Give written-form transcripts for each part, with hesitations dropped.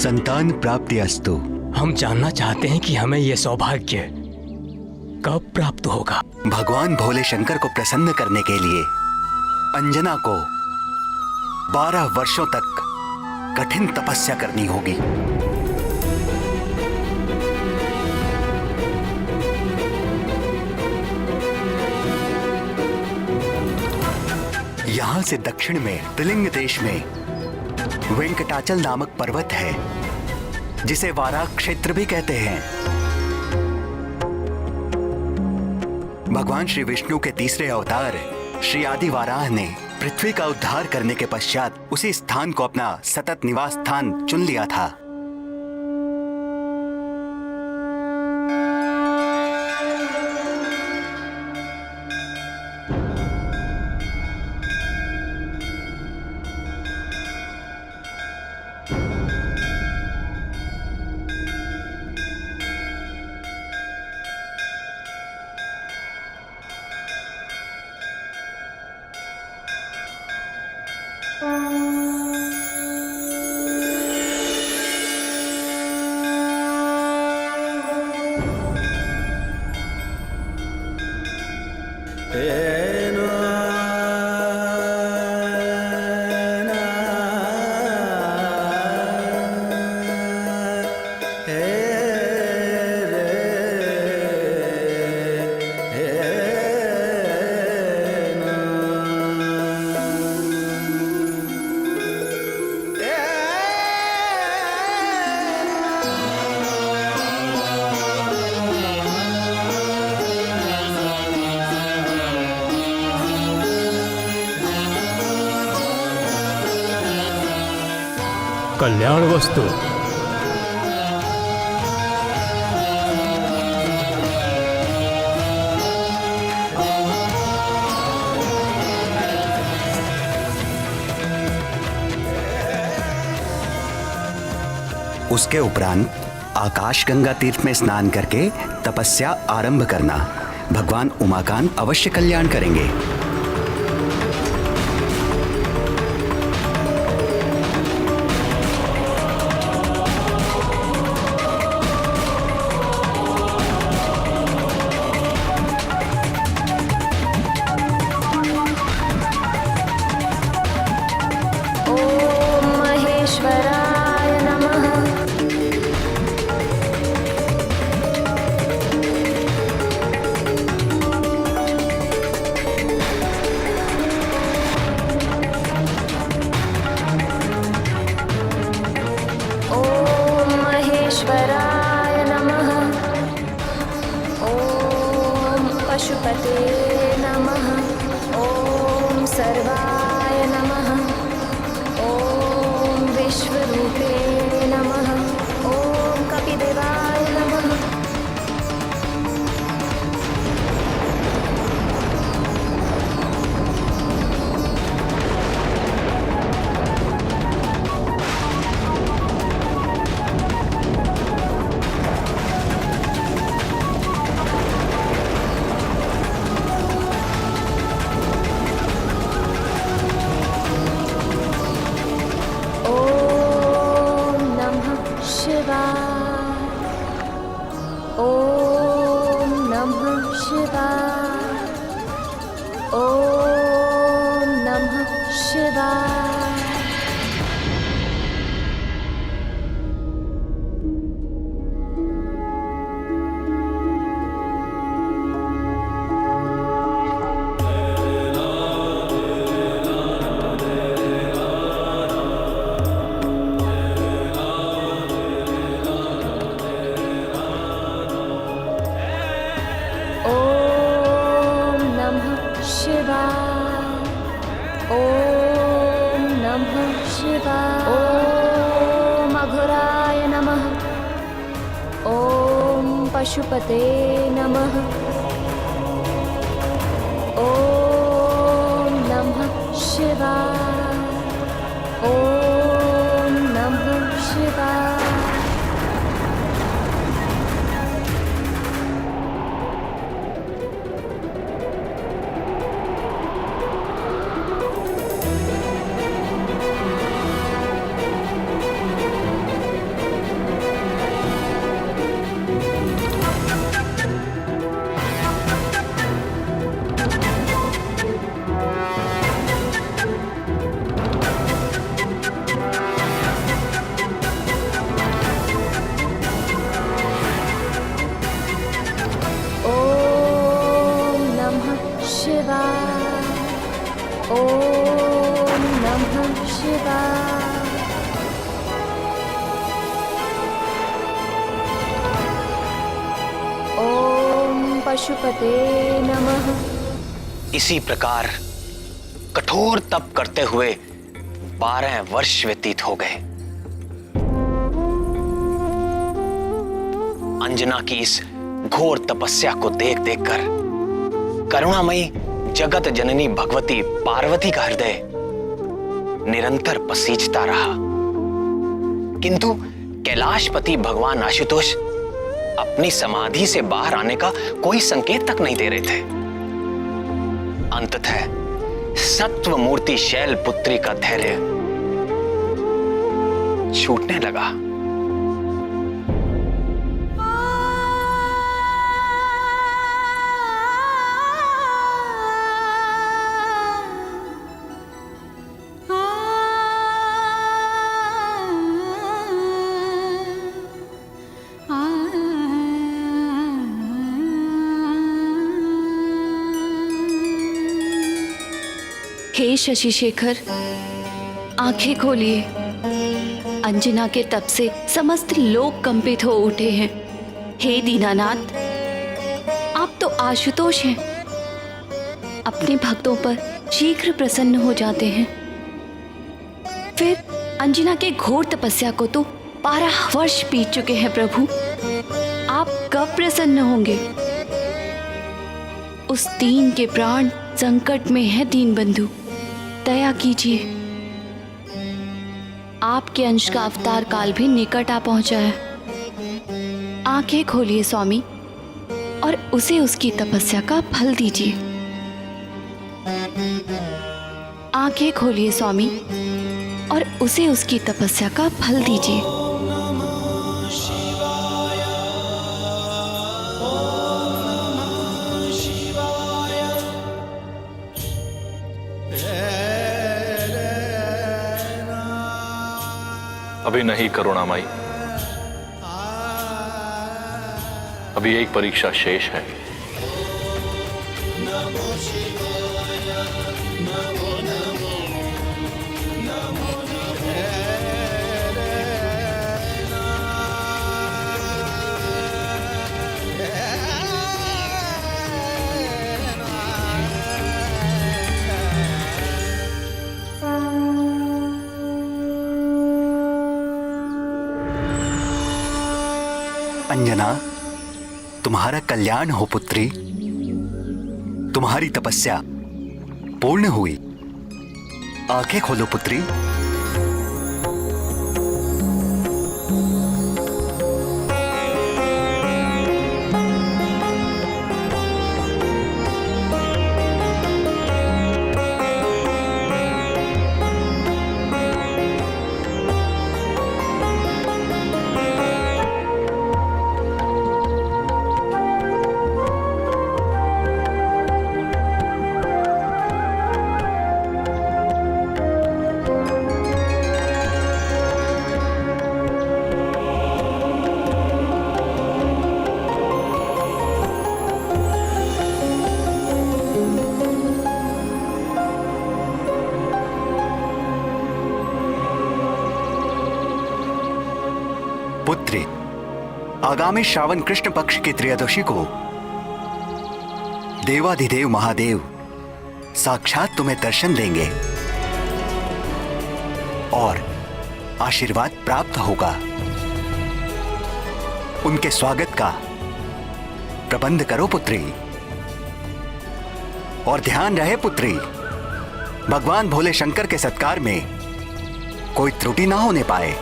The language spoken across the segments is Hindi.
संतान प्राप्ति अस्तु। हम जानना चाहते हैं कि हमें यह सौभाग्य कब प्राप्त होगा। भगवान भोले शंकर को प्रसन्न करने के लिए अंजना को 12 वर्षों तक कठिन तपस्या करनी होगी। यहां से दक्षिण में त्रिलिंग देश में वेंकटाचल नामक पर्वत है, जिसे वाराह क्षेत्र भी कहते हैं। भगवान श्री विष्णु के तीसरे अवतार श्री आदि वाराह ने पृथ्वी का उद्धार करने के पश्चात उसी स्थान को अपना सतत निवास स्थान चुन लिया था। कल्याण वस्तु। उसके उपरांत आकाश गंगा तीर्थ में स्नान करके तपस्या आरंभ करना। भगवान उमाकांत अवश्य कल्याण करेंगे। पशुपते नमः। ओम सर्वाय नमः। ओम विश्वरूपे नमः। ओम कपिदेवाय नमः। पशुपते नमः। ओम नमः शिवाय। ओम नमः शिवाय। पशुपते नमः। इसी प्रकार कठोर तप करते हुए 12 वर्ष व्यतीत हो गए। अंजना की इस घोर तपस्या को देख देखकर करुणामयी जगत जननी भगवती पार्वती का हृदय निरंतर पसीजता रहा, किंतु कैलाशपति भगवान आशुतोष अपनी समाधि से बाहर आने का कोई संकेत तक नहीं दे रहे थे। अंततः सत्व मूर्ति शैलपुत्री का धैर्य छूटने लगा। हे शशि शेखर, आंखें खोलिए। अंजना के तप से समस्त लोग कंपित हो उठे हैं। हे दीनानाथ, आप तो आशुतोष हैं, अपने भक्तों पर शीघ्र प्रसन्न हो जाते हैं। फिर अंजना के घोर तपस्या को तो 12 वर्ष बीत चुके हैं प्रभु, आप कब प्रसन्न होंगे? उस दीन के प्राण संकट में है दीनबंधु, दया कीजिए। आपके अंश का अवतार काल भी निकट आ पहुंचा है। आंखें खोलिए स्वामी और उसे उसकी तपस्या का फल दीजिए। आंखें खोलिए स्वामी और उसे उसकी तपस्या का फल दीजिए। अभी नहीं करुणामयी, अभी एक परीक्षा शेष है। अंजना, तुम्हारा कल्याण हो पुत्री। तुम्हारी तपस्या पूर्ण हुई। आंखें खोलो पुत्री। पुत्री, आगामी श्रावण कृष्ण पक्ष की त्रयोदशी को देवाधिदेव महादेव साक्षात तुम्हें दर्शन देंगे और आशीर्वाद प्राप्त होगा। उनके स्वागत का प्रबंध करो पुत्री। और ध्यान रहे पुत्री, भगवान भोले शंकर के सत्कार में कोई त्रुटि ना होने पाए।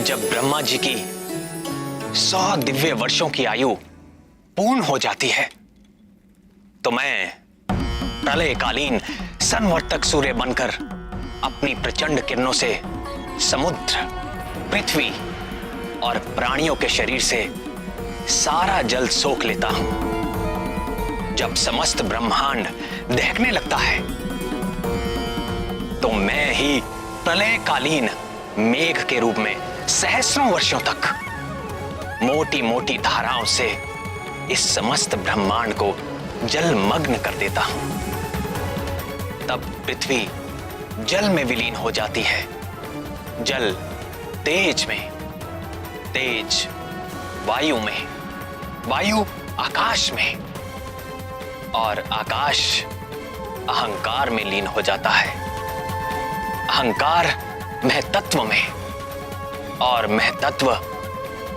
जब ब्रह्मा जी की 100 दिव्य वर्षों की आयु पूर्ण हो जाती है तो मैं प्रलयकालीन संवर्तक सूर्य बनकर अपनी प्रचंड किरणों से समुद्र, पृथ्वी और प्राणियों के शरीर से सारा जल सोख लेता हूं। जब समस्त ब्रह्मांड दहकने लगता है तो मैं ही प्रलयकालीन मेघ के रूप में सहस्रों वर्षों तक मोटी मोटी धाराओं से इस समस्त ब्रह्मांड को जलमग्न कर देता हूं। तब पृथ्वी जल में विलीन हो जाती है, जल तेज में, तेज वायु में, वायु आकाश में और आकाश अहंकार में लीन हो जाता है, अहंकार महतत्व में और महतत्व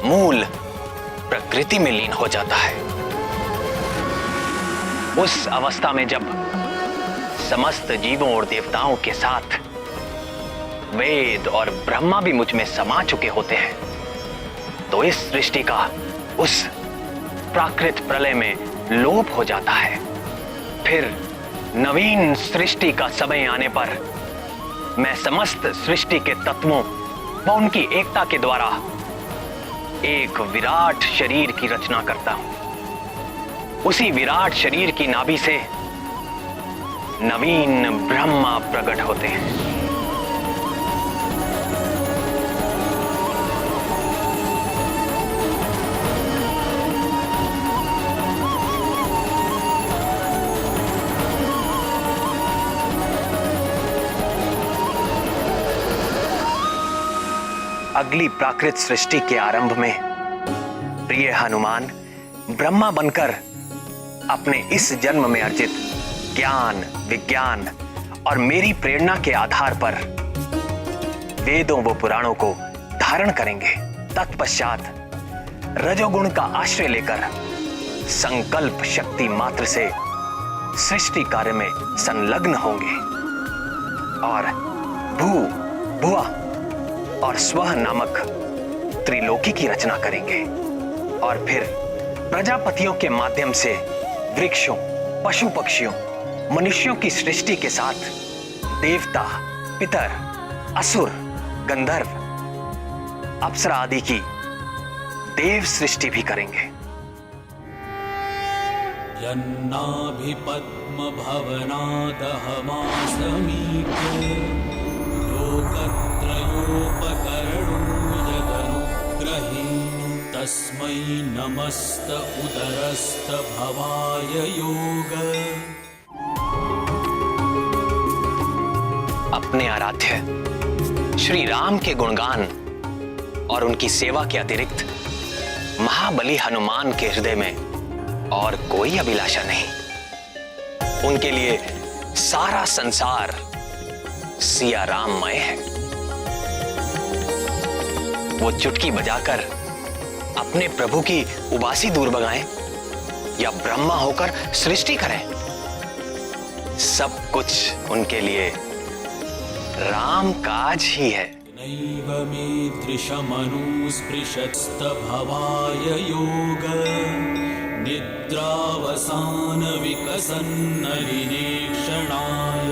मूल प्रकृति में लीन हो जाता है। उस अवस्था में जब समस्त जीवों और देवताओं के साथ वेद और ब्रह्मा भी मुझ में समा चुके होते हैं, तो इस सृष्टि का उस प्राकृत प्रलय में लोप हो जाता है। फिर नवीन सृष्टि का समय आने पर मैं समस्त सृष्टि के तत्वों व उनकी एकता के द्वारा एक विराट शरीर की रचना करता हूं। उसी विराट शरीर की नाभि से नवीन ब्रह्मा प्रकट होते हैं। अगली प्राकृत सृष्टि के आरंभ में प्रिय हनुमान ब्रह्मा बनकर अपने इस जन्म में अर्जित ज्ञान, विज्ञान और मेरी प्रेरणा के आधार पर वेदों व पुराणों को धारण करेंगे। तत्पश्चात रजोगुण का आश्रय लेकर संकल्प शक्ति मात्र से सृष्टि कार्य में संलग्न होंगे और भू, भुआ और स्वः नामक त्रिलोकी की रचना करेंगे और फिर प्रजापतियों के माध्यम से वृक्षों, पशु पक्षियों, मनुष्यों की सृष्टि के साथ देवता, पितर, असुर, गंधर्व, अप्सरा आदि की देव सृष्टि भी करेंगे। यन्नाभि पद्म भवनादहमासमीक्य लोकत्रयोपकरणो यदनुग्रहेण तस्मै नमस्त उदरस्त भवाय योग। अपने आराध्य श्री राम के गुणगान और उनकी सेवा के अतिरिक्त महाबली हनुमान के हृदय में और कोई अभिलाषा नहीं। उनके लिए सारा संसार सिया राममय है। वो चुटकी बजाकर अपने प्रभु की उबासी दूर भगाएं या ब्रह्मा होकर सृष्टि करें, सब कुछ उनके लिए राम काज ही है। नैव मे दृशमनुस्पृशस्तभवाय योग निद्रावसान विकसन्नलिनेक्षणाय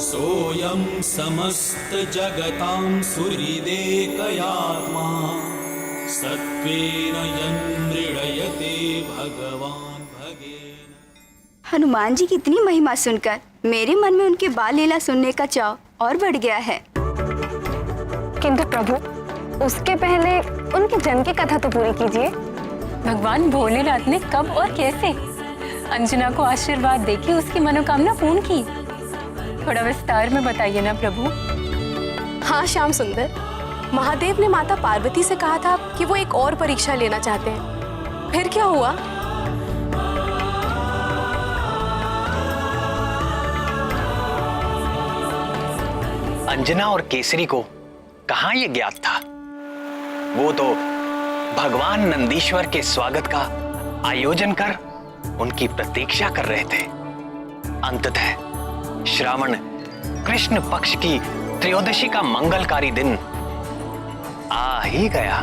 सोऽयं समस्त जगतां सुहृदेकयात्मा सत्त्वेन यन्मृडयते भगवान् भगेन। हनुमान जी की इतनी महिमा सुनकर मेरे मन में उनके बाल लीला सुनने का चाव और बढ़ गया है। किंतु प्रभु, उसके पहले उनके जन्म की कथा तो पूरी कीजिए। भगवान भोलेनाथ ने कब और कैसे अंजना को आशीर्वाद देके उसकी मनोकामना पूर्ण की, थोड़ा विस्तार में बताइए ना प्रभु। हाँ श्याम सुंदर, महादेव ने माता पार्वती से कहा था कि वो एक और परीक्षा लेना चाहते हैं। फिर क्या हुआ? अंजना और केसरी को कहां यह ज्ञात था? वो तो भगवान नंदीश्वर के स्वागत का आयोजन कर उनकी प्रतीक्षा कर रहे थे। अंततः श्रावण कृष्ण पक्ष की त्रयोदशी का मंगलकारी दिन आ ही गया।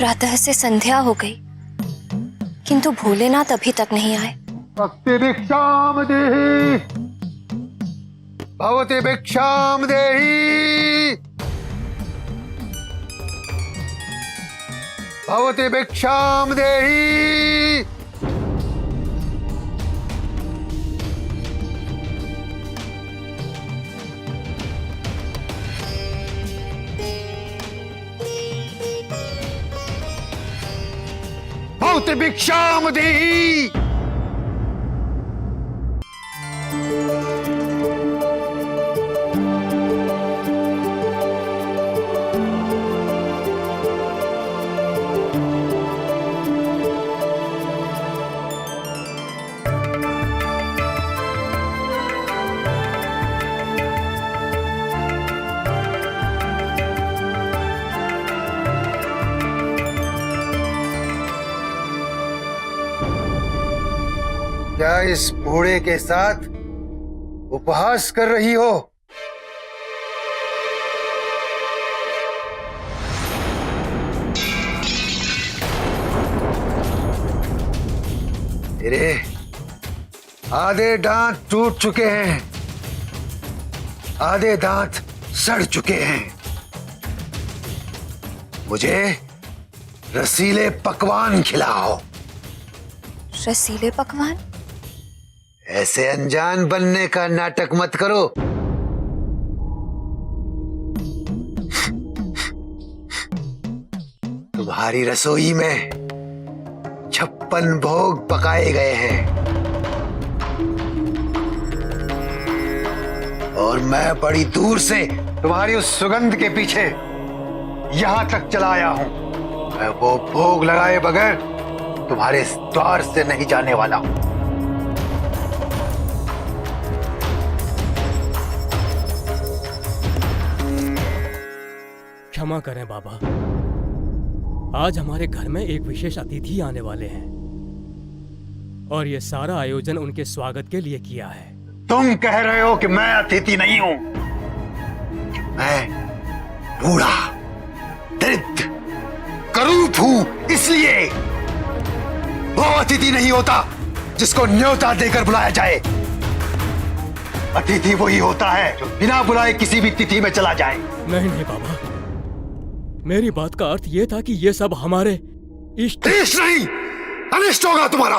प्रातः से संध्या हो गई, किंतु भोलेनाथ अभी तक नहीं आए। भक्ति भिक्षाम देहि, भवति भिक्षाम देहि, भवति भिक्षाम देहि। भवति भिक्षाम देहि। क्या इस बूढ़े के साथ उपहास कर रही हो? तेरे आधे दांत टूट चुके हैं, आधे दांत सड़ चुके हैं। मुझे रसीले पकवान खिलाओ। रसीले पकवान? ऐसे अनजान बनने का नाटक मत करो। तुम्हारी रसोई में 56 भोग पकाए गए हैं और मैं बड़ी दूर से तुम्हारी उस सुगंध के पीछे यहां तक चला आया हूं। मैं वो भोग लगाए बगैर तुम्हारे द्वार से नहीं जाने वाला हूं। क्षमा करें बाबा, आज हमारे घर में एक विशेष अतिथि आने वाले हैं और ये सारा आयोजन उनके स्वागत के लिए किया है। तुम कह रहे हो कि मैं अतिथि नहीं हूं? मैं बूढ़ा, दरिद्र, करूप हूं, इसलिए वो अतिथि नहीं होता जिसको न्योता देकर बुलाया जाए। अतिथि वही होता है जो बिना बुलाए किसी भी तिथि में चला जाए। नहीं नहीं बाबा, मेरी बात का अर्थ ये था कि ये सब हमारे इष्ट नहीं, अनिष्ट होगा तुम्हारा।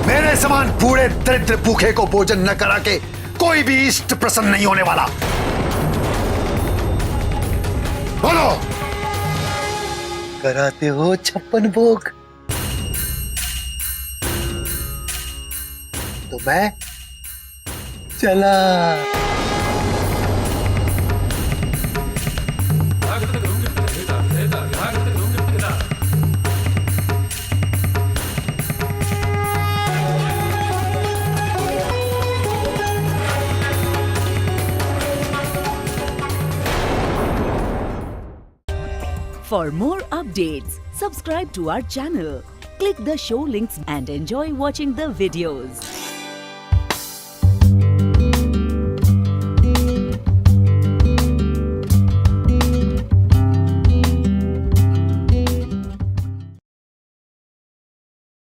मेरे समान बूढ़े दरिद्र भूखे को भोजन न करा के कोई भी इष्ट प्रसन्न नहीं होने वाला। बोलो, कराते हो 56 भोग? तो मैं चला। For more updates, subscribe to our channel, click the show links and enjoy watching the videos.